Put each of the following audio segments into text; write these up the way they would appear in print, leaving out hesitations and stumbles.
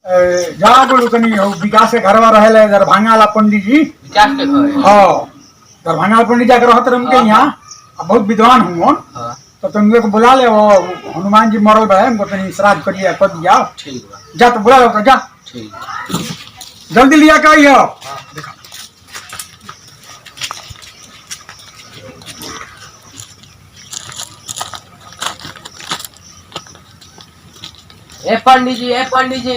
जा बोलू कनी विकास के घरवा रहे दरभंगा ला पंडित जी। विकास के घर हाँ दरभंगा ला पंडित जाकर रहते रहे उनके यहाँ बहुत विद्वान हूँ तो तुम को बुला ले वो हनुमान जी मरल है उनको तनी श्राद्ध करिए कर दिया। ठीक बा जा तो बुला लो जा ठीक जल्दी लिया का ही हो। ए पंडित जी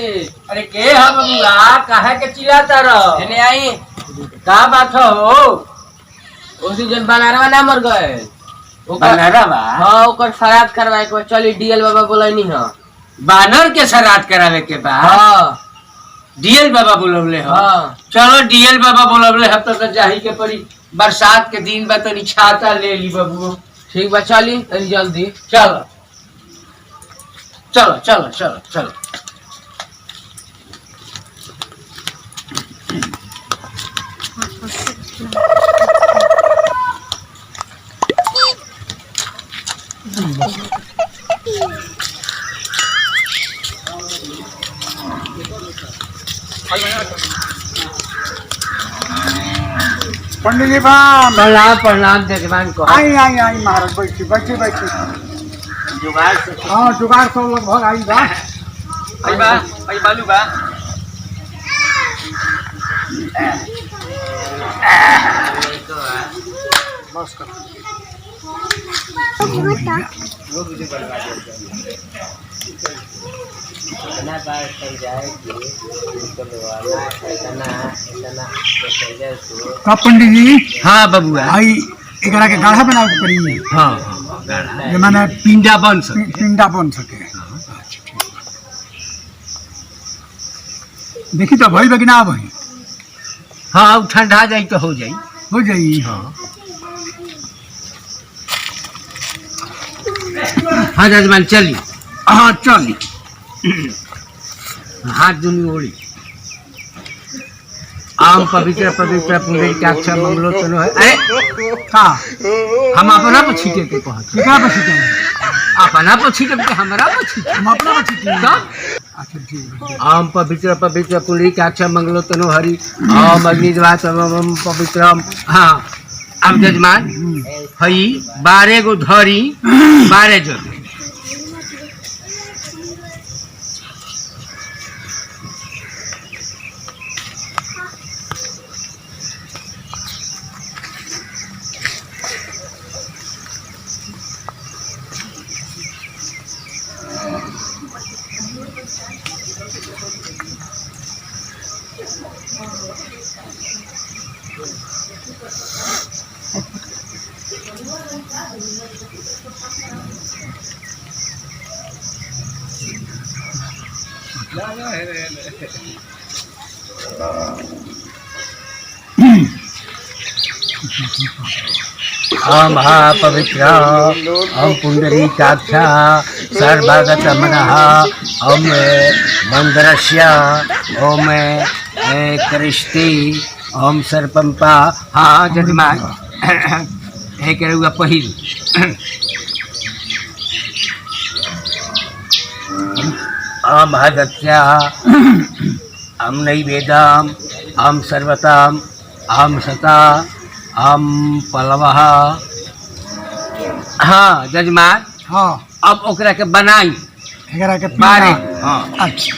अरे के है बबुआ काहे के चिल्लाता रहो एने आई का बात हो उसी जन बनारवा ना मर गए बनरवा हाँ ओकर श्राद्ध करवाए के चली डीएल बाबा बोलैनी ह बानर के श्राद्ध करावे के बाद हाँ डीएल बाबा बुलवले हो। हाँ चलो डीएल बाबा बुलवले हब तो जाही के पड़ी बरसात के दिन बा तो छाता ले ली बबुओ। ठीक बा चली तनी जल्दी चलो चलो चलो चलो चलो पंडित जी प्रणाम प्रणाम जजमान को आई आई आई महाराज बैठी बैठी बैठी जुगाड़ से हाँ जुगाड़ सब लगभग आई बा आई बालू बा बस कर इतना बार समझाए कि निकलवाना इतना इतना तो समझे तो का पंडित जी हाँ बबुआ आई एकरा के गाढ़ा बनावे के पड़ी हाँ जे माने पिंडा बन सके पिंडा बन सके। देखी तो भई बा कि ना भई हाँ ठंडा जाई तो हो जाई हो जाई। हाँ जजमान चली हाँ चल हाथ दुनी ओढ़ी आम पवित्र पवित्र पुंडरीकाक्ष मंगलो तनो है। अरे का हम अपना पर छीटे के कहत केकरा पर छिटे अपना पर छीटे के हमरा पर छीटे हम अपना पर छिटे तब अच्छा ठीक आम पवित्र पवित्र पुंडरीकाक्ष मंगलो तनो हरि आम अग्निद्वात पवित्रम। हाँ अब जजमान हई 12 गो धरी 12 जगह महापवित्र ओम पुंडरीकाक्ष सर्वगत मनः ओम मंदरस्य ओम कृष्टि ओम सर्पंपा। हाँ जजमान है करूँगा पहिल ओम हदत्या ओम नैवेद्यम ओम सर्वताम ओम सता हम पलवह। हाँ जजमान हाँ अब ओकरा के बनाई एकरा के 12। हाँ अच्छा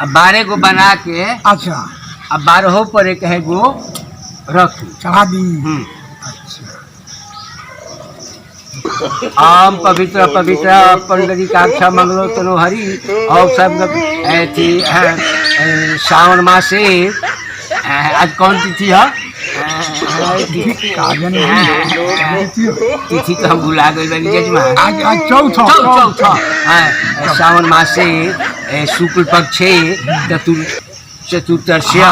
अब 12 गो बना के अच्छा अब 12 पर एक है गो रख चढ़ा दी। आम पवित्र पवित्र पुंडरीकाक्ष मंगलो तनो हरि और सब थी श्रावण मासे आज कौन तिथि है तिथि तो हम भुला गए बनी जजमान आज चौथा श्रावण मासे शुक्ल पक्षे चतुर्दश्या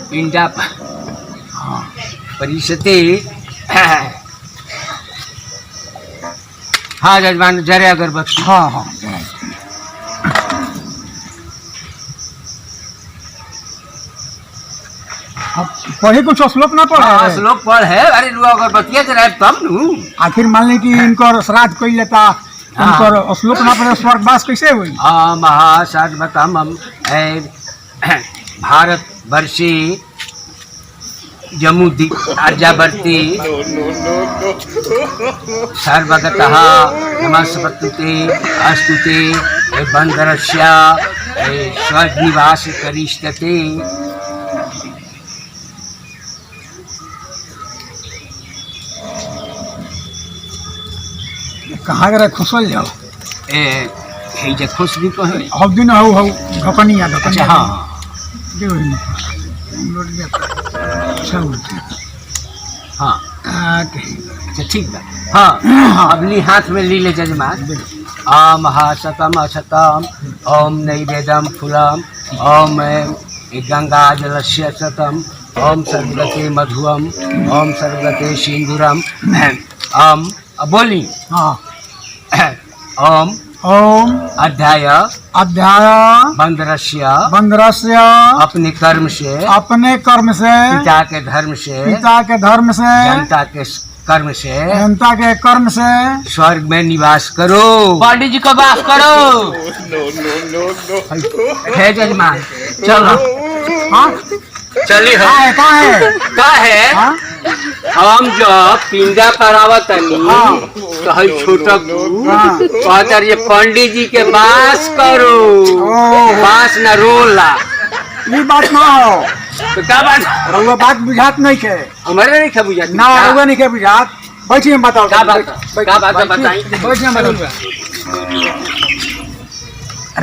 पिंडा परिषते। हाँ जजमान जरे अगरबत्ती। हाँ हाँ अब पढ़े कुछ श्लोक ना पढ़े श्लोक पढ़ है। अरे रुआ अगरबत्तिया जरा तब नू आखिर मान ली कि इनको श्राद्ध कोई लेता उनकर श्लोक ना पड़े स्वर्गवास कैसे हुई? महासर्वतम भारत वर्षी जमुदी आर्यावर्ती सर्वगतः नमस्ते अस्तुते बंदरस्य स्वर्गनिवास करिष्यते। कहाँ गए खुशल जाओ हे जे खुश भी कहे हव दिन हव घकनिया अच्छा हाँ हाँ अच्छा ठीक बा हाँ अगली हाथ में ली ले जजमान। महाशतम अशतम ओम नैवेदम फूलम ओम गंगा जलस्य शतम ओम सर्वगते मधुअम ओम सर्वगते सिंदूरम ओम बोली हाँ ओम ओम अध्याय बंदरस्य अपने कर्म से पिता के धर्म से जनता के कर्म से स्वर्ग में निवास करो। पंडित जी को वास करो। है जजमान चलो हाँ चलिए का है हम जो पिंडा करावत नहीं छोटा कहता ये पंडित जी के बास करो बास न रोला ये बात ना हो तो क्या बात रउआ बात बुझात नहीं के हमारे नहीं बुझात ना रउआ नहीं के बुझात बैठिए हम बताओ क्या बात बताई बैठिए हम बताओ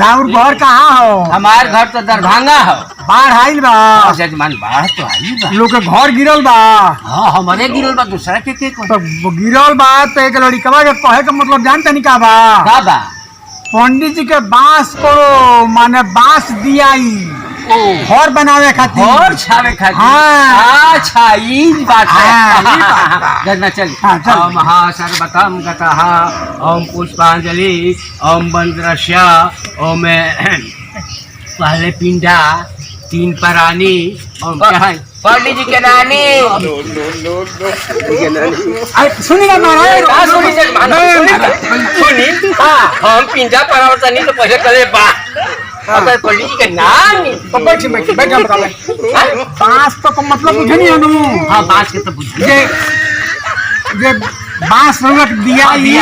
राउर घर कहाँ हो? हमार घर तो दरभंगा हो। बाढ़ आइल बा जजमान बाढ़ तो आइल बा लोग के घर गिरल बा। हाँ हमारे गिरल बा दूसरा के तो गिरल बा तो एक लड़कवा के कहे का मतलब जानते नहीं का बा पंडित जी के बांस करो माने बांस दियाई घर बनावे खातिर घर छावे खातिर। हाँ अच्छा ये बात है जजना चल ओम महासर्वतम गतः ओम पुष्पांजलि ओम बंदरस्य ओम पहले पिंडा तीन परानी ओम पंडित जी के नानी सुनिएगा महाराज सुनी हम पिंडा परावता नहीं तो पहले कले बा पंडित जी के नानी बैठ बांस तो मतलब बुझे नहीं हनु। हाँ बांस के तो बुझे जे बांस रंगत दिया आई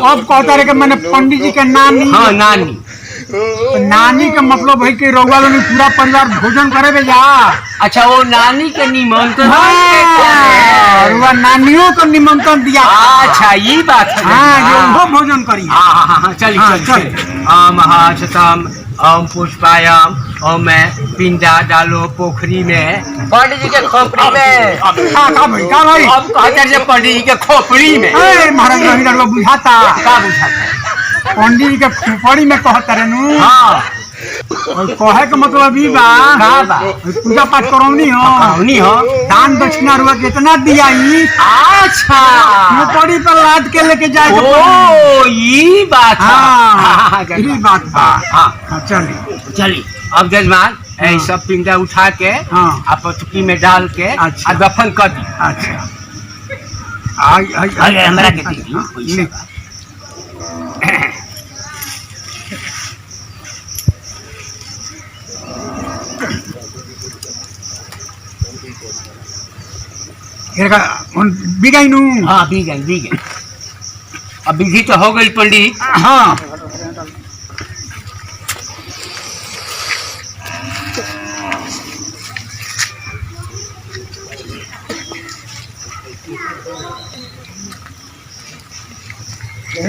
अब कहता रहे कि मैंने पंडित जी के नानी। हाँ नानी तो नानी का मतलब है कि रउआ लोग पूरा परिवार भोजन करे बे जा। अच्छा वो नानी के निमंत्रण रउआ नानियों को निमंत्रण दिया। अच्छा ये बात है हाँ वो भोजन करी। हाँ चलिए महाशतम ओम पुष्पायाम ओम पिंडा डालो पोखरी में पंडित जी के खोपड़ी में। का भाई अब कहते पंडित जी के खोपड़ी में महाराज बुझाता का बुझाता पंडित जी के खोपड़ी में कहता रहे हाँ और कहे का मतलब ई बा पूजा पाठ करौनी हो दान दक्षिणा रुआ कितना दिया। अच्छा खोपड़ी पर लाद के लेके जाए। ओ ये बात यही बात बा। हाँ चलिए अब जजमान सब पिंडा उठा के पटुकी में डाल के दफन कर दी। अच्छा हमरा के बिगाइनु। हाँ बिगाई अब विधि तो हो गई पंडित। हाँ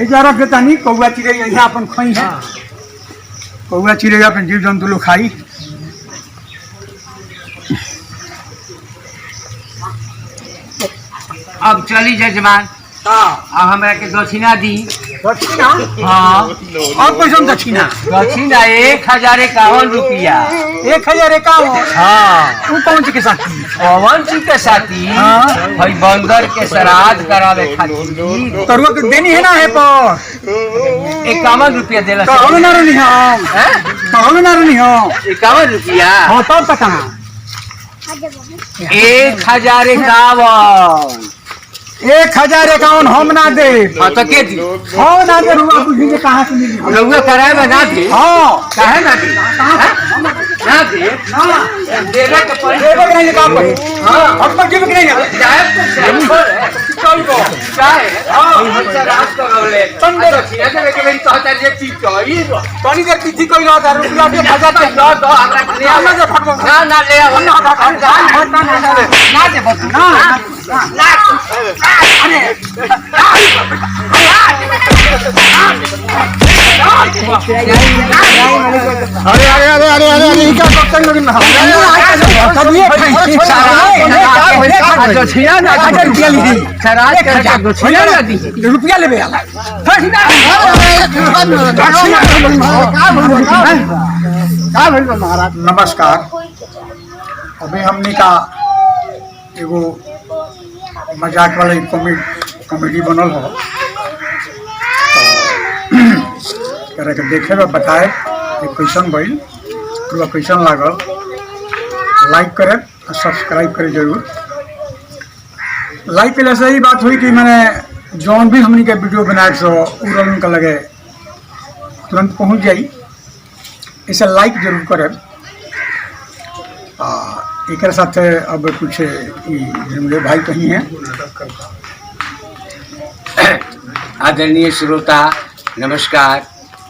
जरा के तानी कौआ चिड़ैया यहाँ अपन खोई है। कौआ चिड़ैया अपन जीव जंतु लोग खाई। अब चली जजमान अब हमरा के दक्षिणा दी। दक्षिणा? हाँ अब कैसे दक्षिणा? दक्षिणा 1051 रुपया। 1051? हाँ वो कौन सी के साथी? पवन जी के साथी भाई बंदर के श्राद्ध करावे खातिर तरुआ के देनी है ना है पर 51 रुपया देला। कहलो ना रही हम कहलो ना रही हम 51 रुपया। हाँ तब पता 1051 1051 हम ना दे। हाँ तो के दी हाँ ना दे रुआ बुझी के कहाँ से मिली। रउआ कराए में ना दी हाँ काहे ना दी ना दी देवे के पड़ी देवे के नहीं काम करे। हाँ अब तक देवे के नहीं है। जाए तो चल गो चाहे हां हम से रात को बोले तंदे रखी है देवे के बेन कहता जे पी कई पानी के पीछे कोई ना था रुपया के हजार तक दो दो हमरा ले हमरा से फटको ना ना ले आओ ना दे बस ना अरे अरे अरे अरे अरे ये क्या करते लोग ना तब ये जो छिया ना 1000 रुपया ली खराज कर जो छिया ना दी रुपया लेबे नमस्कार। अभी हमने का एगो मजाक वाला कॉमेडी बनल हो तो देखे में बताए कैसन भइल पूरा कैसन लागल लाइक करे और सब्सक्राइब करे जरूर। लाइक के से ही बात हुई कि मैंने जौन भी हमने के वीडियो बनाए सो उड़न का लगे तुरंत पहुंच जाई। इसे लाइक जरूर करें। एक साथ अब कुछ मेरे भाई कहीं हैं। आदरणीय श्रोता नमस्कार,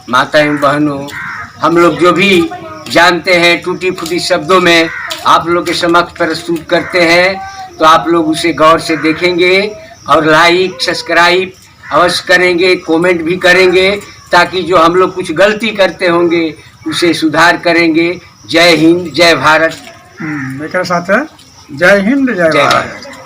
माता एवं बहनों, हम लोग जो भी जानते हैं टूटी फूटी शब्दों में आप लोग के समक्ष प्रस्तुत करते हैं तो आप लोग उसे गौर से देखेंगे और लाइक सब्सक्राइब अवश्य करेंगे, कमेंट भी करेंगे ताकि जो हम लोग कुछ गलती करते होंगे उसे सुधार करेंगे। जय हिंद जय भारत। एक साथ जय हिंद जय भारत।